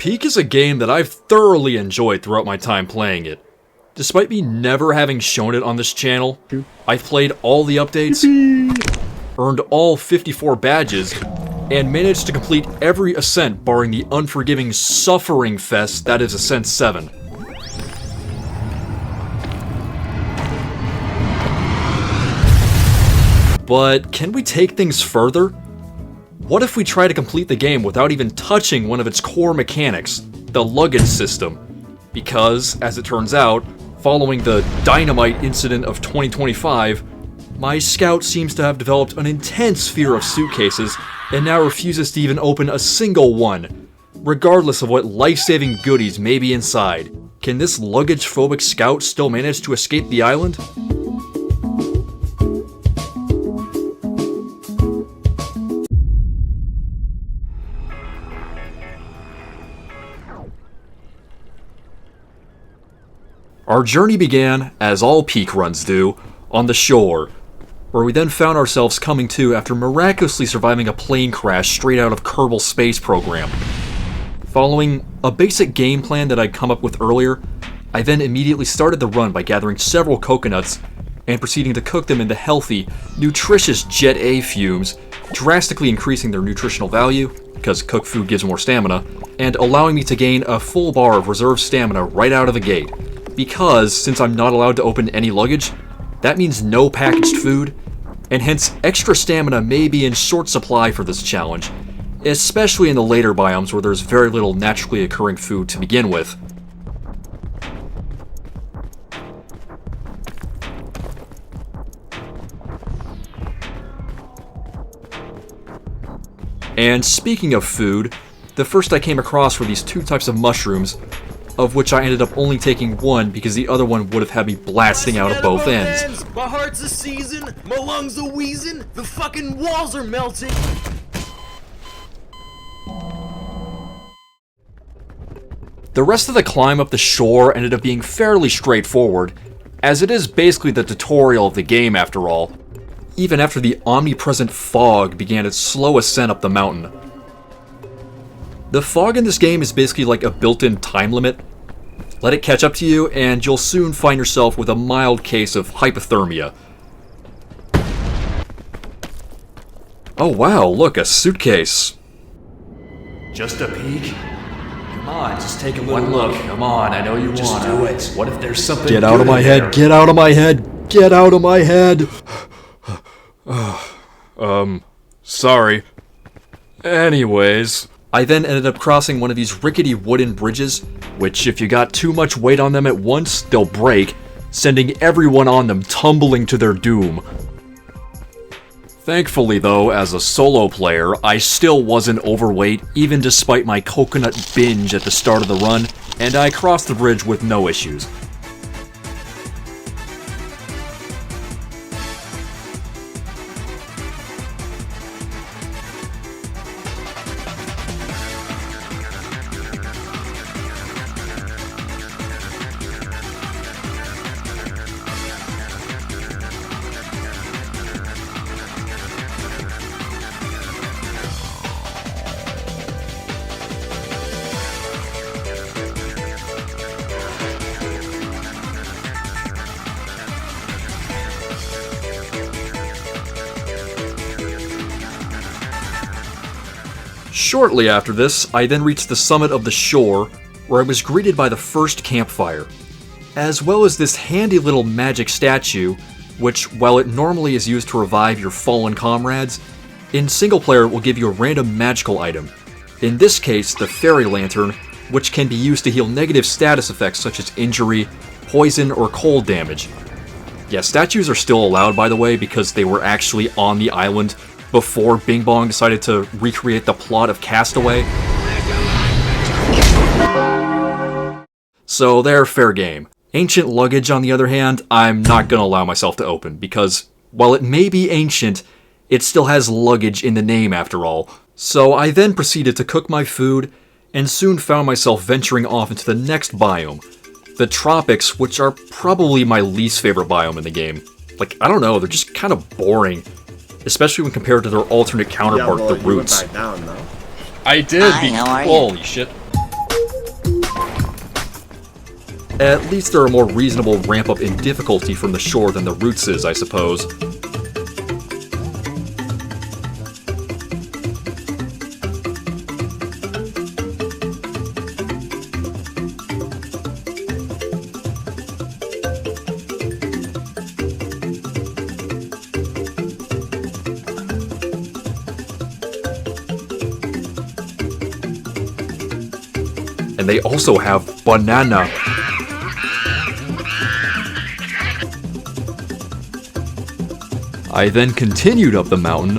Peak is a game that I've thoroughly enjoyed throughout my time playing it. Despite me never having shown it on this channel, I've played all the updates, earned all 54 badges, and managed to complete every ascent barring the unforgiving suffering fest that is Ascent 7. But can we take things further? What if we try to complete the game without even touching one of its core mechanics, the luggage system? Because, as it turns out, following the dynamite incident of 2025, my scout seems to have developed an intense fear of suitcases and now refuses to even open a single one, regardless of what life-saving goodies may be inside. Can this luggage-phobic scout still manage to escape the island? Our journey began, as all peak runs do, on the shore, where we then found ourselves coming to after miraculously surviving a plane crash straight out of Kerbal Space Program. Following a basic game plan that I'd come up with earlier, I then immediately started the run by gathering several coconuts and proceeding to cook them in the healthy, nutritious Jet A fumes, drastically increasing their nutritional value, because cooked food gives more stamina, and allowing me to gain a full bar of reserve stamina right out of the gate. Because, since I'm not allowed to open any luggage, that means no packaged food, and hence extra stamina may be in short supply for this challenge, especially in the later biomes where there's very little naturally occurring food to begin with. And speaking of food, the first I came across were these two types of mushrooms, of which I ended up only taking one because the other one would have had me blasting out of both ends. My heart's a season, my lungs are wheezing, the fucking walls are melting. The rest of the climb up the shore ended up being fairly straightforward, as it is basically the tutorial of the game after all, even after the omnipresent fog began its slow ascent up the mountain. The fog in this game is basically like a built-in time limit. Let it catch up to you, and you'll soon find yourself with a mild case of hypothermia. Oh wow, look, a suitcase. Just a peek? Come on, just take a little look. Come on, I know you want to. Just do it. What if there's something Get out of my head, get out of my head, get out of my head! Sorry. Anyways, I then ended up crossing one of these rickety wooden bridges, which if you got too much weight on them at once, they'll break, sending everyone on them tumbling to their doom. Thankfully though, as a solo player, I still wasn't overweight, even despite my coconut binge at the start of the run, and I crossed the bridge with no issues. Shortly after this, I then reached the summit of the shore, where I was greeted by the first campfire, as well as this handy little magic statue, which, while it normally is used to revive your fallen comrades, in single player it will give you a random magical item, in this case the fairy lantern, which can be used to heal negative status effects such as injury, poison, or cold damage. Yeah, statues are still allowed, by the way, because they were actually on the island before Bing Bong decided to recreate the plot of Castaway. So they're fair game. Ancient luggage, on the other hand, I'm not gonna allow myself to open, because while it may be ancient, it still has luggage in the name after all. So I then proceeded to cook my food, and soon found myself venturing off into the next biome, the tropics, which are probably my least favorite biome in the game. Like, I don't know, they're just kind of boring. Especially when compared to their alternate counterpart, the roots. Back down, though. I did. Hi, how are you? Holy shit. At least they're a more reasonable ramp up in difficulty from the shore than the Roots is, I suppose. And they also have banana. I then continued up the mountain,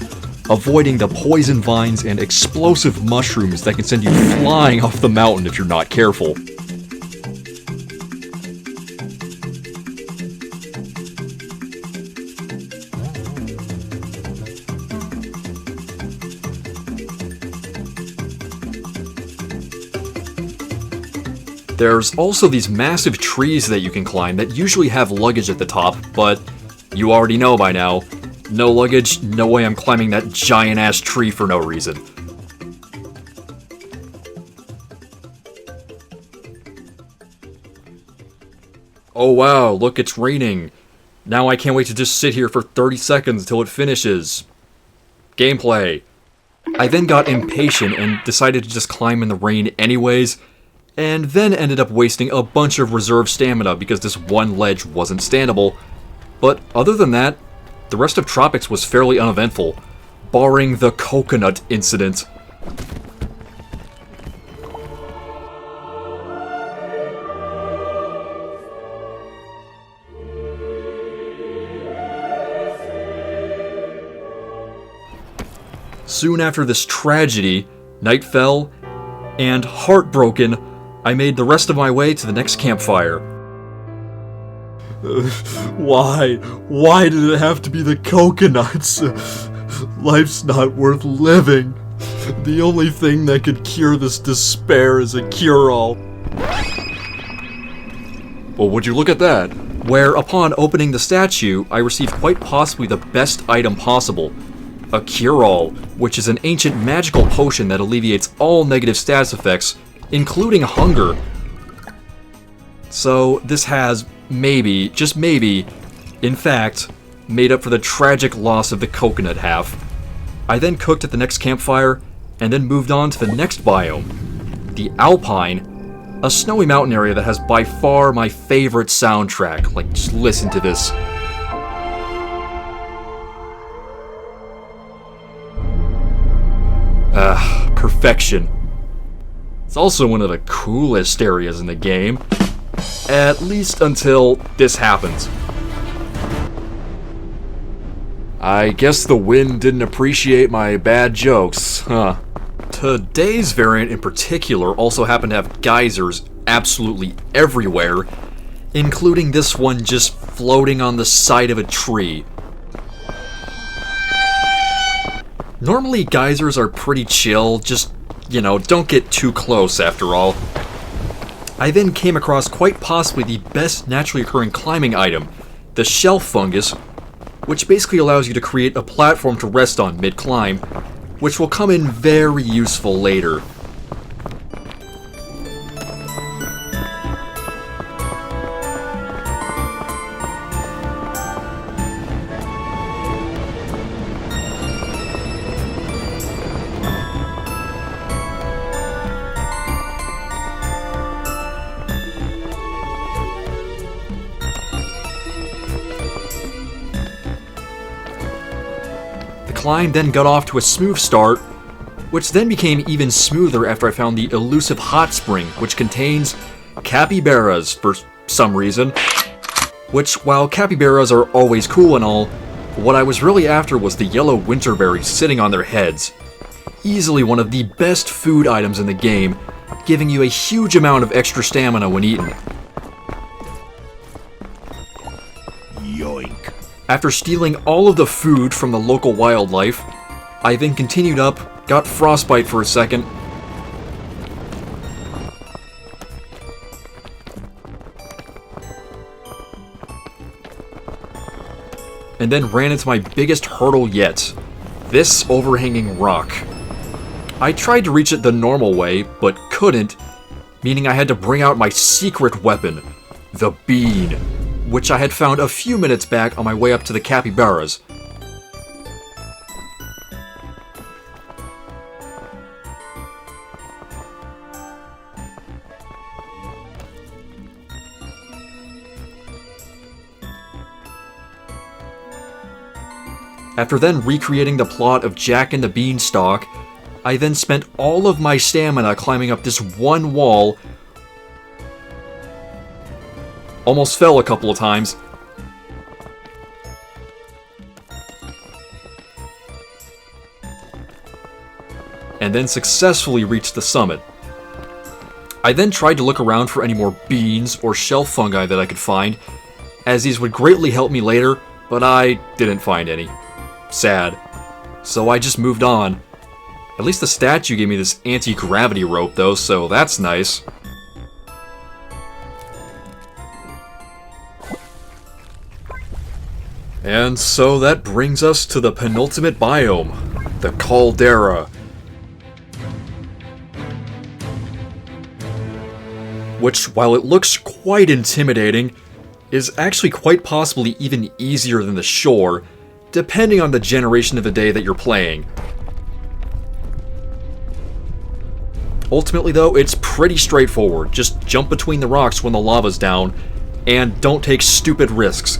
avoiding the poison vines and explosive mushrooms that can send you flying off the mountain if you're not careful. There's also these massive trees that you can climb that usually have luggage at the top, but you already know by now, no luggage, no way I'm climbing that giant-ass tree for no reason. Oh wow, look, it's raining. Now I can't wait to just sit here for 30 seconds until it finishes. Gameplay. I then got impatient and decided to just climb in the rain anyways, and then ended up wasting a bunch of reserve stamina because this one ledge wasn't standable. But other than that, the rest of Tropics was fairly uneventful, barring the coconut incident. Soon after this tragedy, night fell, and heartbroken, I made the rest of my way to the next campfire. Why? Why did it have to be the coconuts? Life's not worth living. The only thing that could cure this despair is a cure-all. Well, would you look at that? Where, upon opening the statue, I received quite possibly the best item possible. A cure-all, which is an ancient magical potion that alleviates all negative status effects, including hunger. So this has, maybe, just maybe, in fact, made up for the tragic loss of the coconut half. I then cooked at the next campfire, and then moved on to the next biome, the Alpine, a snowy mountain area that has by far my favorite soundtrack. Like, just listen to this. Perfection. It's also one of the coolest areas in the game. At least until this happens. I guess the wind didn't appreciate my bad jokes, huh? Today's variant in particular also happened to have geysers absolutely everywhere, including this one just floating on the side of a tree. Normally geysers are pretty chill, just, you know, don't get too close after all. I then came across quite possibly the best naturally occurring climbing item, the shelf fungus, which basically allows you to create a platform to rest on mid-climb, which will come in very useful later. Climb then got off to a smooth start, which then became even smoother after I found the elusive hot spring, which contains capybaras for some reason. Which, while capybaras are always cool and all, what I was really after was the yellow winterberries sitting on their heads. Easily one of the best food items in the game, giving you a huge amount of extra stamina when eaten. Yoink. After stealing all of the food from the local wildlife, I then continued up, got frostbite for a second, and then ran into my biggest hurdle yet, this overhanging rock. I tried to reach it the normal way, but couldn't, meaning I had to bring out my secret weapon, the bean, which I had found a few minutes back on my way up to the capybaras. After then recreating the plot of Jack and the Beanstalk, I then spent all of my stamina climbing up this one wall. Almost fell a couple of times. And then successfully reached the summit. I then tried to look around for any more beans or shelf fungi that I could find, as these would greatly help me later, but I didn't find any. Sad. So I just moved on. At least the statue gave me this anti-gravity rope though, so that's nice. And so that brings us to the penultimate biome, the caldera. Which, while it looks quite intimidating, is actually quite possibly even easier than the shore, depending on the generation of the day that you're playing. Ultimately though, it's pretty straightforward. Just jump between the rocks when the lava's down, and don't take stupid risks.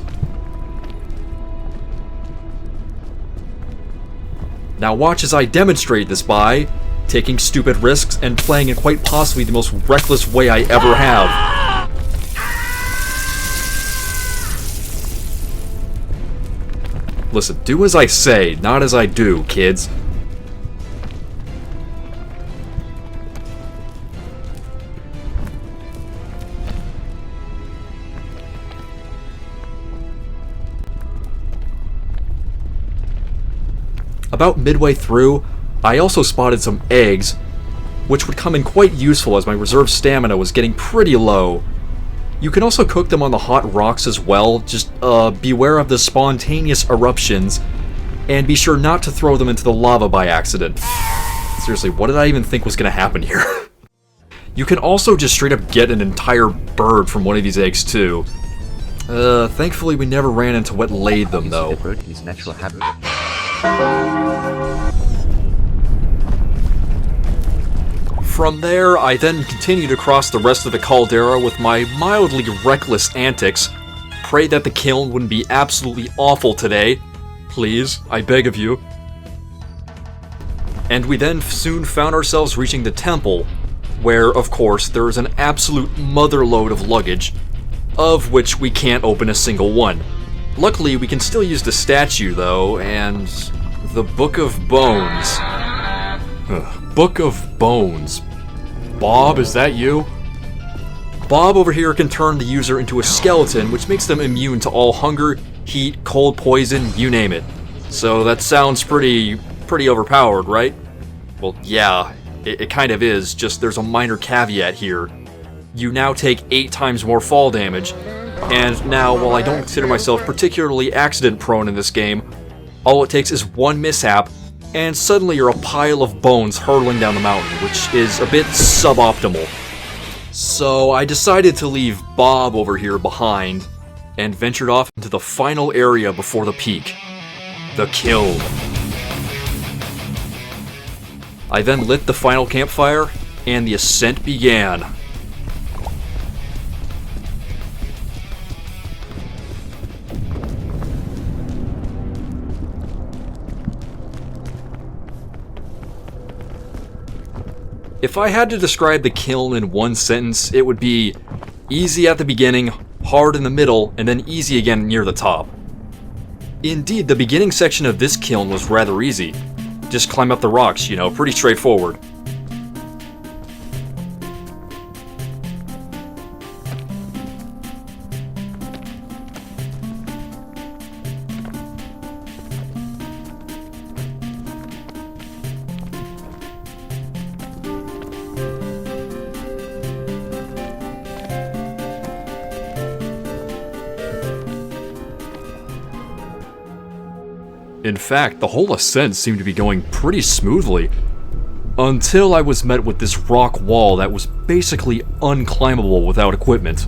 Now watch as I demonstrate this by taking stupid risks and playing in quite possibly the most reckless way I ever have. Listen, do as I say, not as I do, kids. About midway through, I also spotted some eggs, which would come in quite useful as my reserve stamina was getting pretty low. You can also cook them on the hot rocks as well, just beware of the spontaneous eruptions, and be sure not to throw them into the lava by accident. Seriously, what did I even think was gonna happen here? You can also just straight up get an entire bird from one of these eggs too. Thankfully we never ran into what laid them though. The bird in its natural habitat. From there, I then continued across the rest of the caldera with my mildly reckless antics. Pray that the kiln wouldn't be absolutely awful today. Please, I beg of you. And we then soon found ourselves reaching the temple, where, of course, there is an absolute motherload of luggage, of which we can't open a single one. Luckily, we can still use the statue, though, and the Book of Bones. Book of Bones. Bob, is that you? Bob over here can turn the user into a skeleton, which makes them immune to all hunger, heat, cold, poison, you name it. So that sounds pretty overpowered, right? Well, yeah, it kind of is, just there's a minor caveat here. You now take 8 times more fall damage, and now, while I don't consider myself particularly accident-prone in this game, all it takes is one mishap, and suddenly you're a pile of bones hurtling down the mountain, which is a bit suboptimal. So I decided to leave Bob over here behind, and ventured off into the final area before the peak, the Kiln. I then lit the final campfire, and the ascent began. If I had to describe the Kiln in one sentence, it would be easy at the beginning, hard in the middle, and then easy again near the top. Indeed, the beginning section of this Kiln was rather easy. Just climb up the rocks, you know, pretty straightforward. In fact, the whole ascent seemed to be going pretty smoothly, until I was met with this rock wall that was basically unclimbable without equipment.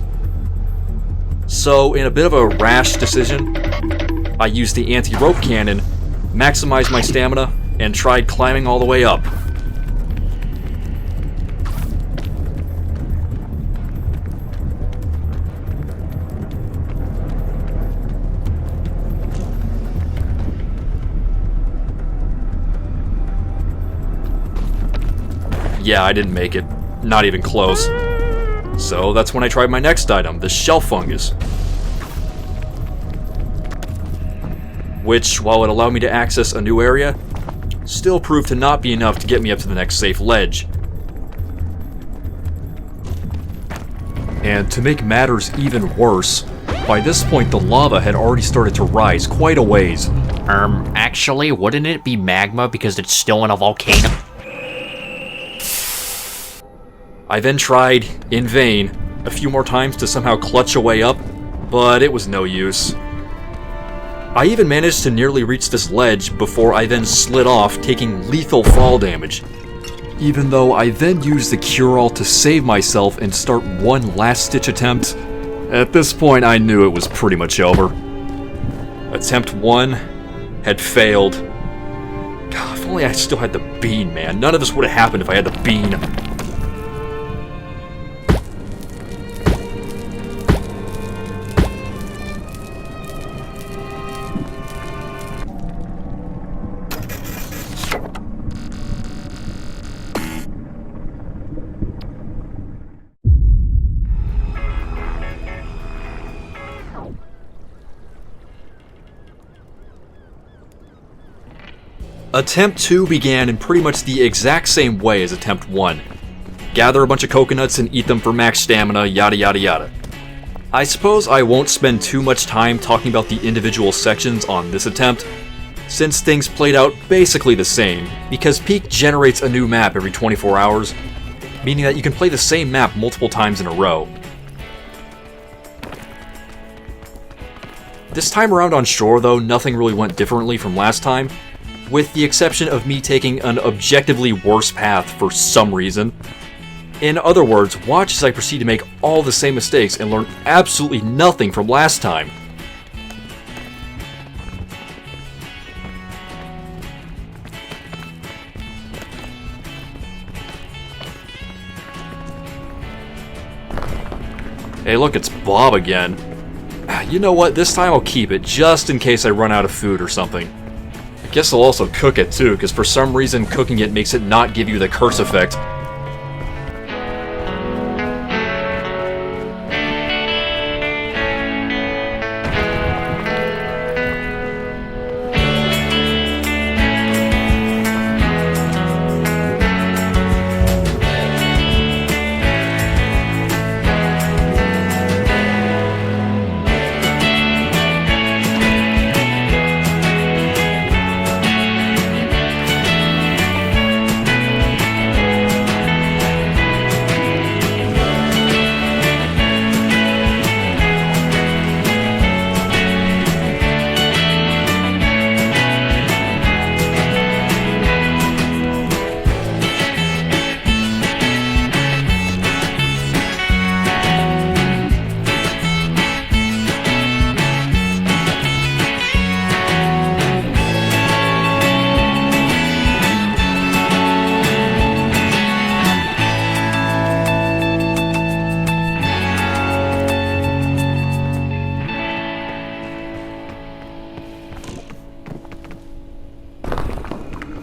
So, in a bit of a rash decision, I used the anti-rope cannon, maximized my stamina, and tried climbing all the way up. Yeah, I didn't make it. Not even close. So that's when I tried my next item, the shelf fungus. Which, while it allowed me to access a new area, still proved to not be enough to get me up to the next safe ledge. And to make matters even worse, by this point the lava had already started to rise quite a ways. Actually, wouldn't it be magma because it's still in a volcano? I then tried, in vain, a few more times to somehow clutch a way up, but it was no use. I even managed to nearly reach this ledge before I then slid off, taking lethal fall damage. Even though I then used the cure-all to save myself and start one last-ditch attempt, at this point I knew it was pretty much over. Attempt 1 had failed. God, if only I still had the bean, man. None of this would have happened if I had the bean. Attempt 2 began in pretty much the exact same way as Attempt 1. Gather a bunch of coconuts and eat them for max stamina, yada yada yada. I suppose I won't spend too much time talking about the individual sections on this attempt, since things played out basically the same, because Peak generates a new map every 24 hours, meaning that you can play the same map multiple times in a row. This time around on shore though, nothing really went differently from last time, with the exception of me taking an objectively worse path for some reason. In other words, watch as I proceed to make all the same mistakes and learn absolutely nothing from last time. Hey look, it's Bob again. You know what, this time I'll keep it, just in case I run out of food or something. I guess I'll also cook it too, because for some reason cooking it makes it not give you the curse effect.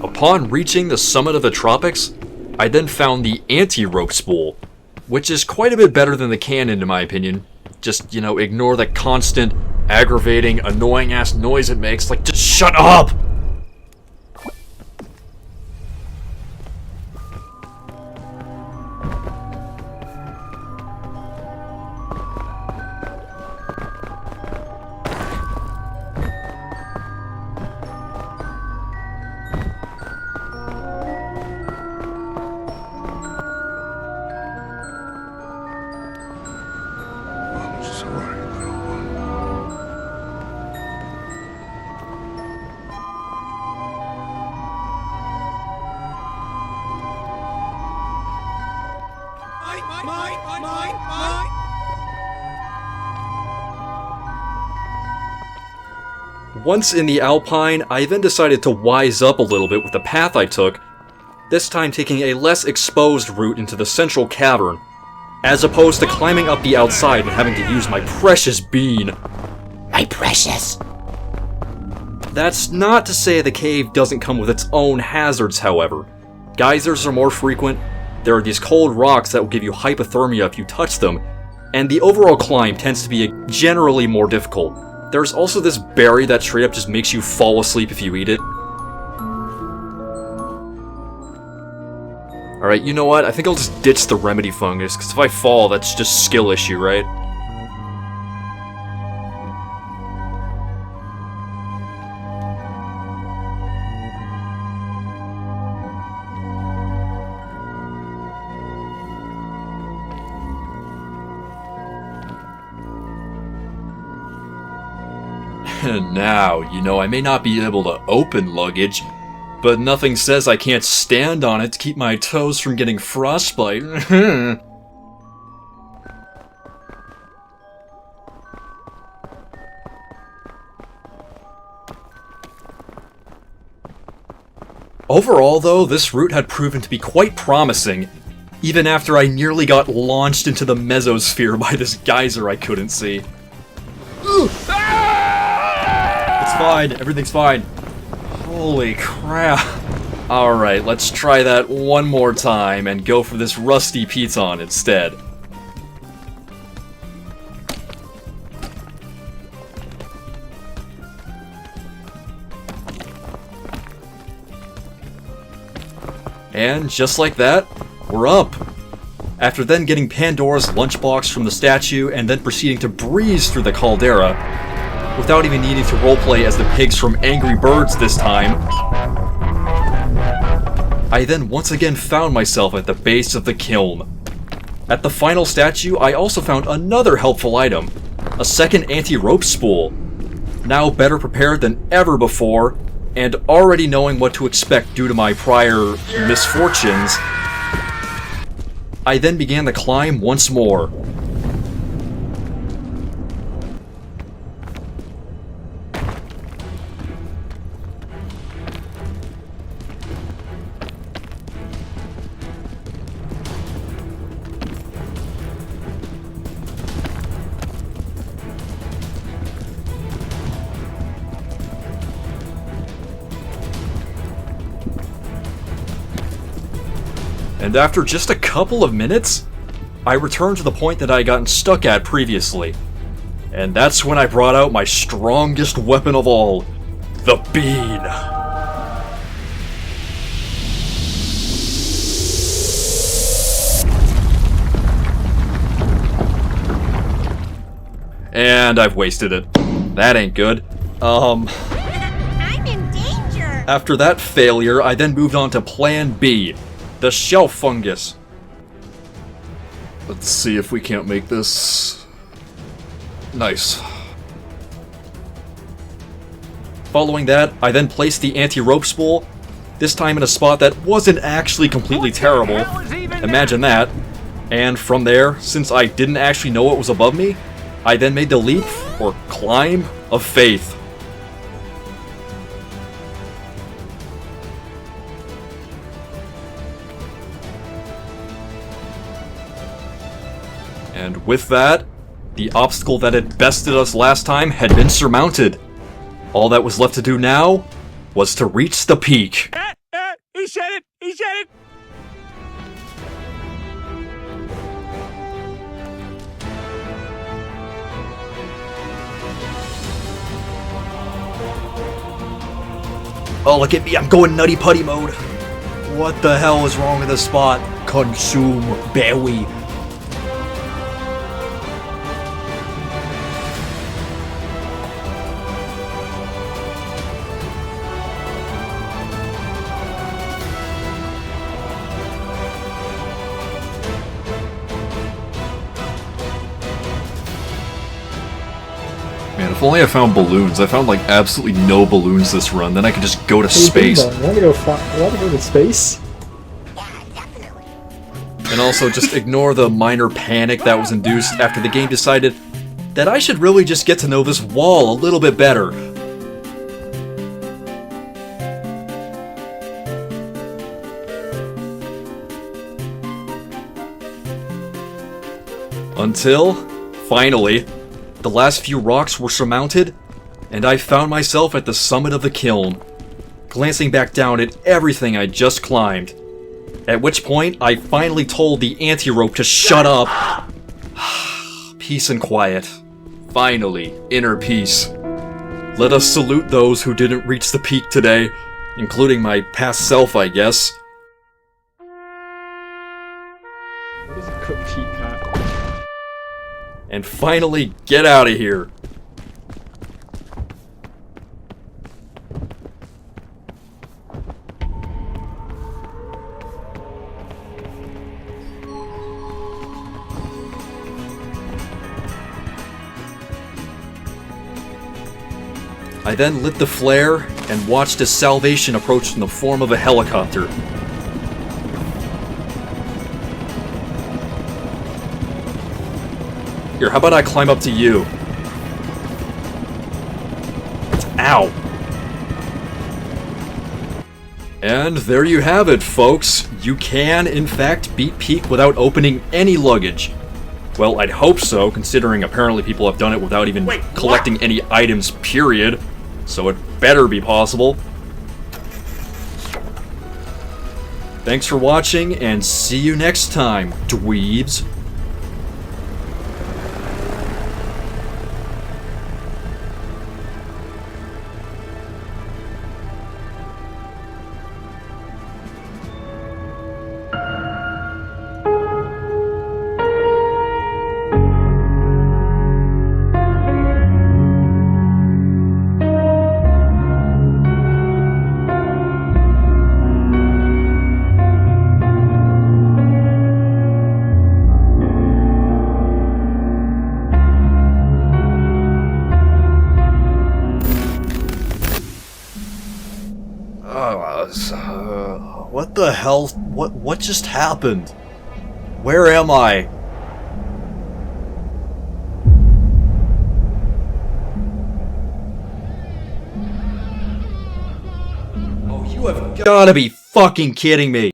Upon reaching the summit of the tropics, I then found the anti-rope spool, which is quite a bit better than the cannon in my opinion. Just, you know, ignore the constant, aggravating, annoying-ass noise it makes, like, just shut up! Once in the Alpine, I then decided to wise up a little bit with the path I took, this time taking a less exposed route into the central cavern, as opposed to climbing up the outside and having to use my precious bean. My precious. That's not to say the cave doesn't come with its own hazards, however. Geysers are more frequent, there are these cold rocks that will give you hypothermia if you touch them, and the overall climb tends to be generally more difficult. There's also this berry that straight up just makes you fall asleep if you eat it. Alright, you know what? I think I'll just ditch the remedy fungus, because if I fall, that's just a skill issue, right? And now, you know, I may not be able to open luggage, but nothing says I can't stand on it to keep my toes from getting frostbite. Overall, though, this route had proven to be quite promising, even after I nearly got launched into the mesosphere by this geyser I couldn't see. It's fine, everything's fine. Holy crap. Alright, let's try that one more time and go for this rusty piton instead. And just like that, we're up. After then getting Pandora's lunchbox from the statue and then proceeding to breeze through the caldera, without even needing to roleplay as the pigs from Angry Birds this time, I then once again found myself at the base of the kiln. At the final statue, I also found another helpful item, a second anti-rope spool. Now better prepared than ever before, and already knowing what to expect due to my prior misfortunes, I then began the climb once more. And after just a couple of minutes, I returned to the point that I had gotten stuck at previously. And that's when I brought out my strongest weapon of all, the bean. And I've wasted it. That ain't good. I'm in danger! After that failure, I then moved on to Plan B. The shelf fungus. Let's see if we can't make this nice. Following that, I then placed the anti-rope spool, this time in a spot that wasn't actually completely terrible. Imagine that. And from there, since I didn't actually know what was above me, I then made the leap, or climb, of faith. And with that, the obstacle that had bested us last time had been surmounted. All that was left to do now was to reach the peak. He said it! He said it! Oh, look at me, I'm going nutty putty mode. What the hell is wrong with this spot? Consume berry. Man, if only I found balloons. I found like absolutely no balloons this run, then I could just go to space. You want to go to space? And also just ignore the minor panic that was induced after the game decided that I should really just get to know this wall a little bit better. Until, finally, the last few rocks were surmounted, and I found myself at the summit of the kiln, glancing back down at everything I just climbed. At which point, I finally told the anti-rope to shut up. Peace and quiet. Finally, inner peace. Let us salute those who didn't reach the peak today, including my past self, I guess. What is a cookie cat? And finally, get out of here. I then lit the flare and watched as salvation approached in the form of a helicopter. Here, how about I climb up to you? Ow! And there you have it, folks. You can, in fact, beat Peak without opening any luggage. Well, I'd hope so, considering apparently people have done it without even collecting any items, period. So it better be possible. Thanks for watching, and see you next time, dweebs. What the hell? What just happened? Where am I? Oh, you have gotta be fucking kidding me!